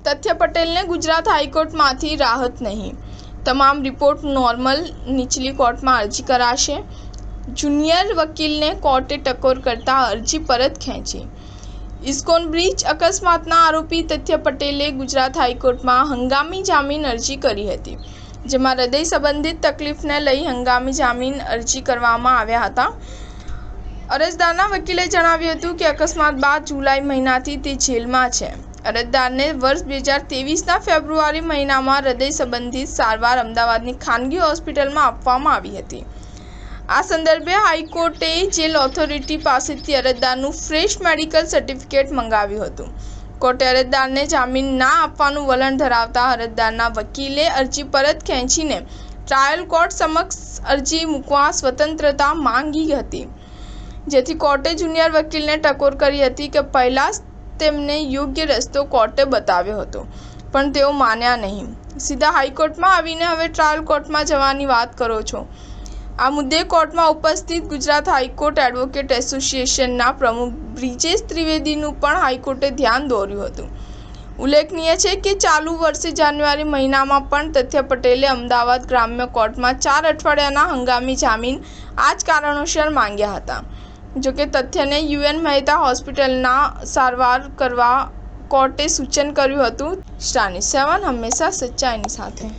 તથ્ય પટેલને ગુજરાત હાઈકોર્ટમાંથી રાહત નહીં, તમામ રિપોર્ટ નોર્મલ, નીચલી કોર્ટમાં અરજી કરાશે। જુનિયર વકીલને કોર્ટે ટકોર કરતા અરજી પરત ખેંચી। ઇસ્કોન બ્રિજ અકસ્માતના આરોપી તથ્ય પટેલે ગુજરાત હાઈકોર્ટમાં હંગામી જામીન અરજી કરી હતી, જેમાં હૃદય સંબંધિત તકલીફને લઈ હંગામી જામીન અરજી કરવામાં આવ્યા હતા। અરજદારના વકીલે જણાવ્યું હતું કે અકસ્માત બાદ જુલાઈ મહિનાથી તે જેલમાં છે। અરજદારને વર્ષ 2023ના ફેબ્રુઆરી મહિનામાં હૃદય સંબંધિત સારવાર અમદાવાદની ખાનગી હોસ્પિટલમાં આપવામાં આવી હતી। આ સંદર્ભે હાઈકોર્ટે જેલ ઓથોરિટી પાસેથી અરજદારનું ફ્રેશ મેડિકલ સર્ટિફિકેટ મંગાવ્યું હતું। કોર્ટે અરજદારને જામીન ના આપવાનું વલણ ધરાવતા અરજદારના વકીલે અરજી પરત ખેંચીને ટ્રાયલ કોર્ટ સમક્ષ અરજી મૂકવા સ્વતંત્રતા માંગી હતી, જેથી કોર્ટે જુનિયર વકીલને ટકોર કરી હતી કે પહેલા તેમને યોગ્ય રસ્તો કોર્ટે બતાવ્યો હતો, પણ તેઓ માન્યા નહીં। સીધા હાઈકોર્ટમાં આવીને હવે ટ્રાયલ કોર્ટમાં જવાની વાત કરો છો। આ મુદ્દે કોર્ટમાં ઉપસ્થિત ગુજરાત હાઈકોર્ટ એડવોકેટ એસોસિએશનના પ્રમુખ બ્રિજેશ ત્રિવેદીનું પણ હાઈકોર્ટે ધ્યાન દોર્યું હતું। ઉલ્લેખનીય છે કે ચાલુ વર્ષે જાન્યુઆરી મહિનામાં પણ તથ્ય પટેલે અમદાવાદ ગ્રામ્ય કોર્ટમાં 4 અઠવાડિયાના હંગામી જામીન આ જ કારણોસર માંગ્યા હતા। જોકે તથ્યને યુએન મહેતા હોસ્પિટલના સારવાર કરવા કોર્ટે સૂચન કર્યું હતું। સ્ટાર ન્યૂઝ 7 હંમેશા સચ્ચાઈની સાથે।